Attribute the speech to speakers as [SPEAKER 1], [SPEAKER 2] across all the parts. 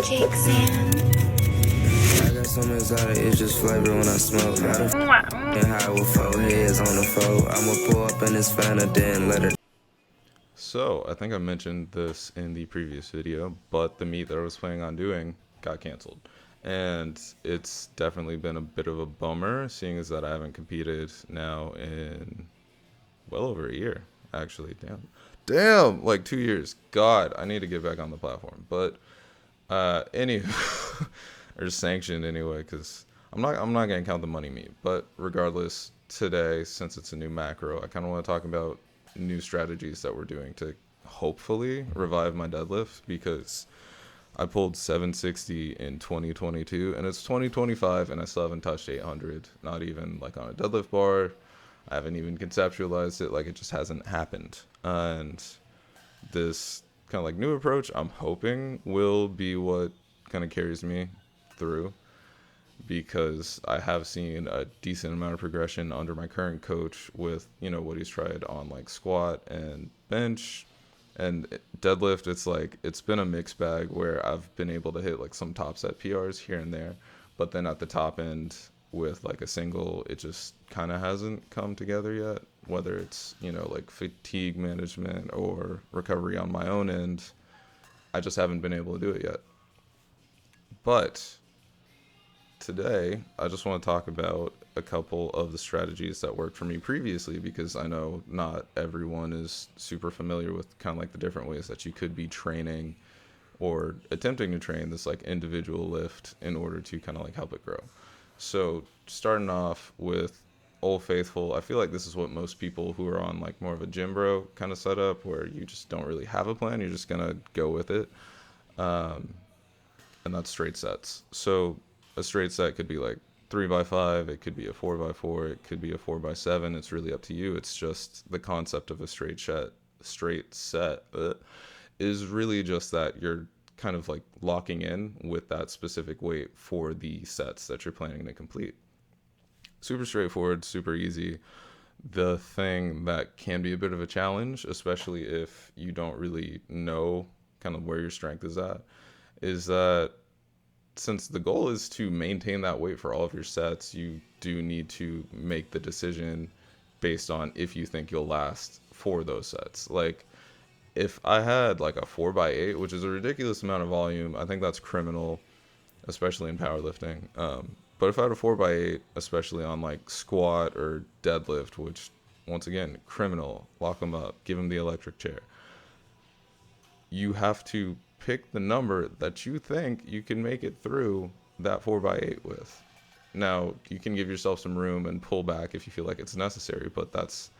[SPEAKER 1] Jake Sam.
[SPEAKER 2] I got some exotic, it's just flavor when I smoke. How the high with 4 heads on the floor. I'ma pull up in this Fanta, then let her.
[SPEAKER 3] So, I think I mentioned this in the previous video, but the meet that I was planning on doing got canceled. And it's definitely been a bit of a bummer, seeing as that I haven't competed now in well over a year, actually. Damn, like 2 years. God, I need to get back on the platform. But, anywho, or sanctioned anyway, because I'm not going to count the money meet. But regardless, today, since it's a new macro, I kind of want to talk about new strategies that we're doing to hopefully revive my deadlift, because I pulled 760 in 2022 and it's 2025 and I still haven't touched 800, not even like on a deadlift bar. I haven't even conceptualized it, like it just hasn't happened. And this kind of like new approach, I'm hoping will be what kind of carries me through, because I have seen a decent amount of progression under my current coach with, you know, what he's tried on like squat and bench and deadlift. It's like, it's been a mixed bag where I've been able to hit like some top set PRs here and there, but then at the top end with like a single, it just kind of hasn't come together yet, whether it's, you know, like fatigue management or recovery on my own end. I just haven't been able to do it yet. But today, I just want to talk about a couple of the strategies that worked for me previously, because I know not everyone is super familiar with kind of like the different ways that you could be training or attempting to train this like individual lift in order to kind of like help it grow. So starting off with Old Faithful, I feel like this is what most people who are on like more of a gym bro kind of setup, where you just don't really have a plan, you're just gonna go with it, and that's straight sets. So a straight set could be like 3x5, it could be a 4x4, it could be a 4x7. It's really up to you. It's just the concept of a straight set is really just that you're kind of like locking in with that specific weight for the sets that you're planning to complete. Super straightforward, super easy. The thing that can be a bit of a challenge, especially if you don't really know kind of where your strength is at, is that since the goal is to maintain that weight for all of your sets, you do need to make the decision based on if you think you'll last for those sets. Like if I had like a 4x8, which is a ridiculous amount of volume, I think that's criminal, especially in powerlifting. But if I had a 4x8, especially on like squat or deadlift, which once again, criminal, lock them up, give them the electric chair. You have to pick the number that you think you can make it through that 4x8 with. Now, you can give yourself some room and pull back if you feel like it's necessary, but that's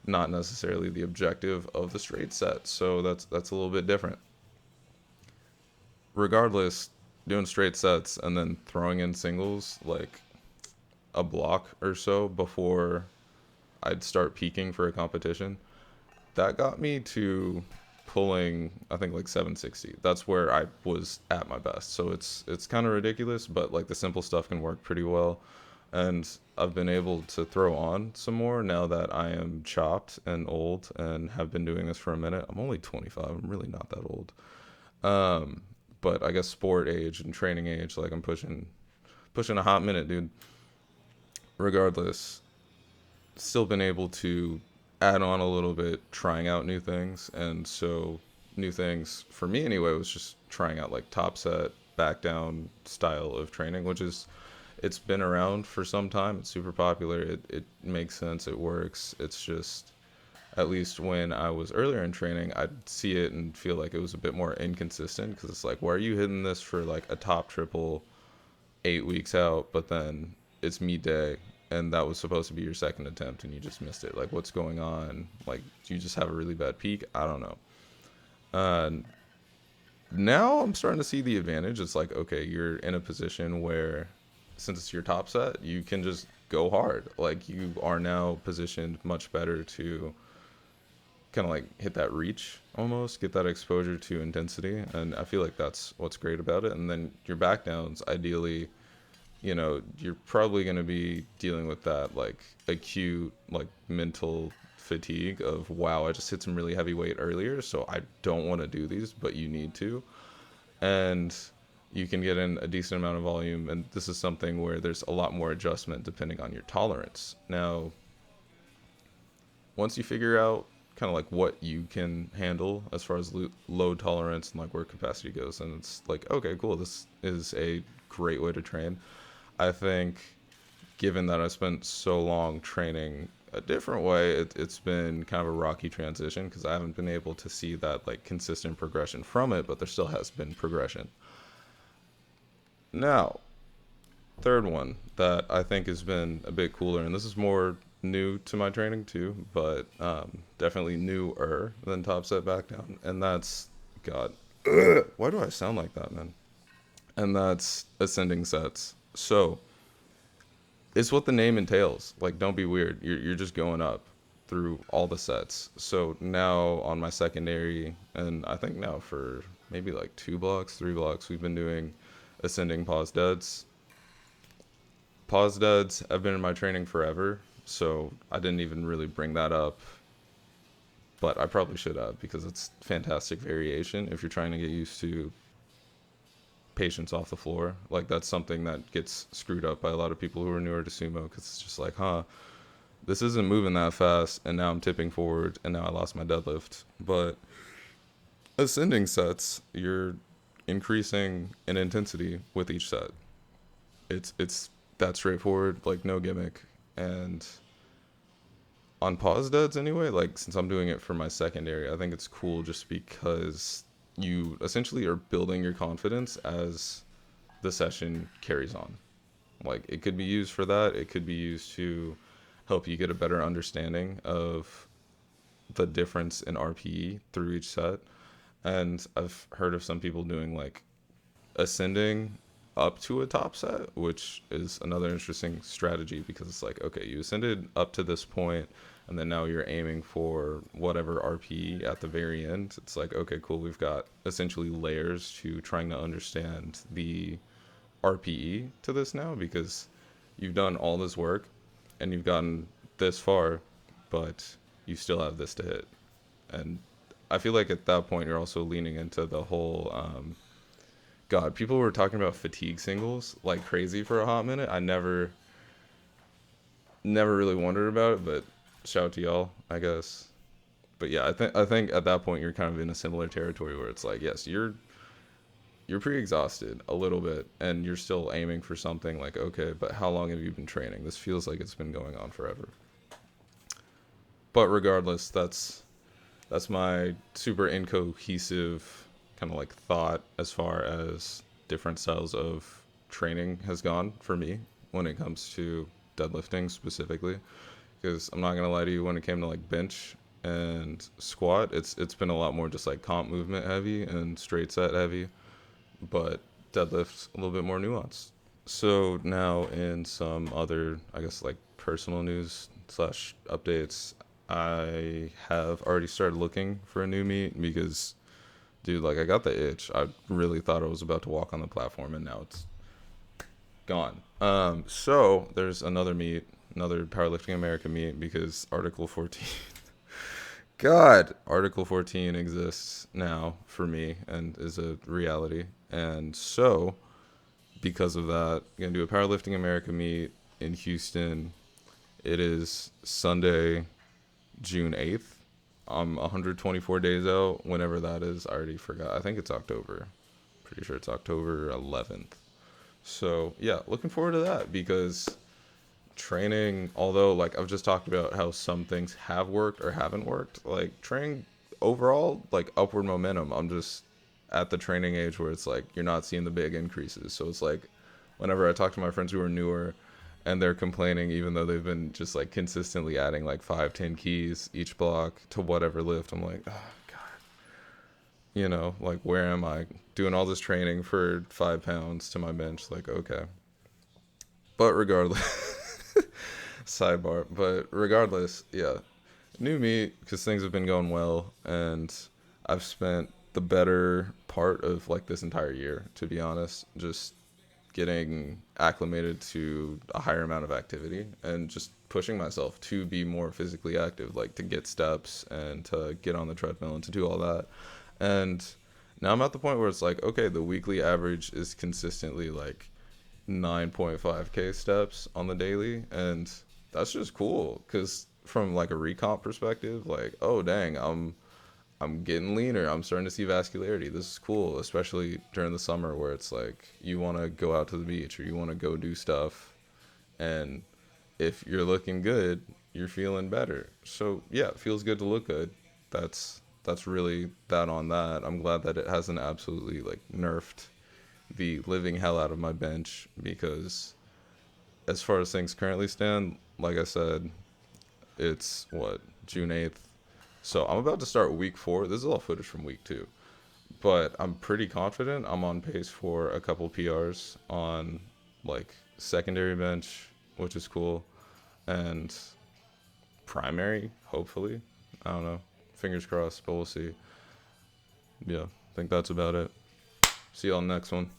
[SPEAKER 3] not necessarily the objective of the straight set. So that's a little bit different. Regardless, doing straight sets and then throwing in singles like a block or so before I'd start peaking for a competition, that got me to pulling, I think, like 760. That's where I was at my best. So it's kind of ridiculous, but like the simple stuff can work pretty well. And I've been able to throw on some more now that I am chopped and old and have been doing this for a minute. I'm only 25. I'm really not that old. But I guess sport age and training age, like I'm pushing a hot minute, dude. Regardless, still been able to add on a little bit, trying out new things. And so new things for me anyway was just trying out like top set, back down style of training, which is, it's been around for some time. It's super popular. It makes sense. It works. It's just, at least when I was earlier in training, I'd see it and feel like it was a bit more inconsistent, because it's like, why are you hitting this for like a top triple 8 weeks out, but then it's meet day and that was supposed to be your second attempt and you just missed it? Like, what's going on? Like, do you just have a really bad peak? I don't know. Now I'm starting to see the advantage. It's like, okay, you're in a position where, since it's your top set, you can just go hard. Like, you are now positioned much better to kind of like hit that reach, almost get that exposure to intensity. And I feel like that's what's great about it. And then your back downs, ideally, you know, you're probably going to be dealing with that like acute like mental fatigue of, wow, I just hit some really heavy weight earlier, so I don't want to do these, but you need to. And you can get in a decent amount of volume, and this is something where there's a lot more adjustment depending on your tolerance. Now, once you figure out kind of like what you can handle as far as load tolerance and like work capacity goes, and it's like, okay, cool, this is a great way to train. I think, given that I spent so long training a different way, it's been kind of a rocky transition because I haven't been able to see that like consistent progression from it, but there still has been progression. Now, third one that I think has been a bit cooler, and this is more new to my training too, but definitely newer than top set back down, and that's, God, why do I sound like that, man? And that's ascending sets. So it's what the name entails. Like, don't be weird. You're just going up through all the sets. So now on my secondary, and I think now for maybe like 2 blocks, 3 blocks, we've been doing ascending pause deads. Pause deads have been in my training forever, so I didn't even really bring that up, but I probably should have because it's fantastic variation if you're trying to get used to patience off the floor. Like, that's something that gets screwed up by a lot of people who are newer to sumo because it's just like, this isn't moving that fast, and now I'm tipping forward, and now I lost my deadlift. But ascending sets, you're increasing in intensity with each set. It's that straightforward, like no gimmick. And on pause deads anyway, like since I'm doing it for my secondary, I think it's cool just because you essentially are building your confidence as the session carries on. Like, it could be used for that. It could be used to help you get a better understanding of the difference in RPE through each set. And I've heard of some people doing like ascending up to a top set, which is another interesting strategy because it's like, okay, you ascended up to this point, and then now you're aiming for whatever RPE at the very end. It's like, okay, cool, we've got essentially layers to trying to understand the RPE to this now because you've done all this work and you've gotten this far, but you still have this to hit. And I feel like at that point you're also leaning into the whole God, people were talking about fatigue singles like crazy for a hot minute. I never really wondered about it, but shout out to y'all, I guess. But yeah, I think at that point you're kind of in a similar territory where it's like, yes, you're pretty exhausted a little bit, and you're still aiming for something like, okay, but how long have you been training? This feels like it's been going on forever. But regardless, that's my super incohesive kind of like thought as far as different styles of training has gone for me when it comes to deadlifting specifically, because I'm not gonna lie to you, when it came to like bench and squat, it's been a lot more just like comp movement heavy and straight set heavy, but deadlift's a little bit more nuanced. So now in some other, I guess, like personal news slash updates, I have already started looking for a new meet because, dude, like, I got the itch. I really thought I was about to walk on the platform, and now it's gone. So there's another meet, another Powerlifting America meet, because Article 14, God, Article 14 exists now for me and is a reality. And so, because of that, I'm going to do a Powerlifting America meet in Houston. It is Sunday, June 8th. I'm 124 days out, whenever that is. I already forgot. I think it's October. Pretty sure it's October 11th. So, yeah, looking forward to that because training, although, like, I've just talked about how some things have worked or haven't worked, like, training overall, like, upward momentum. I'm just at the training age where it's like you're not seeing the big increases. So it's like whenever I talk to my friends who are newer and they're complaining, even though they've been just like consistently adding like 5-10 keys each block to whatever lift, I'm like, oh God, like, where am I doing all this training for 5 pounds to my bench? Like, okay. But regardless, sidebar, but regardless, yeah, new meet because things have been going well, and I've spent the better part of like this entire year, to be honest, just getting acclimated to a higher amount of activity and just pushing myself to be more physically active, like to get steps and to get on the treadmill and to do all that. And Now I'm at the point where it's like, okay, the weekly average is consistently like 9.5K steps on the daily, and that's just cool because from like a recomp perspective, like, oh dang, I'm getting leaner. I'm starting to see vascularity. This is cool, especially during the summer where it's like you want to go out to the beach or you want to go do stuff, and if you're looking good, you're feeling better. So yeah, it feels good to look good. That's really that on that. I'm glad that it hasn't absolutely like nerfed the living hell out of my bench, because as far as things currently stand, like I said, it's what, June 8th. So I'm about to start week 4. This is all footage from week 2. But I'm pretty confident I'm on pace for a couple PRs on like secondary bench, which is cool, and primary, hopefully. I don't know. Fingers crossed, but we'll see. Yeah, I think that's about it. See y'all next one.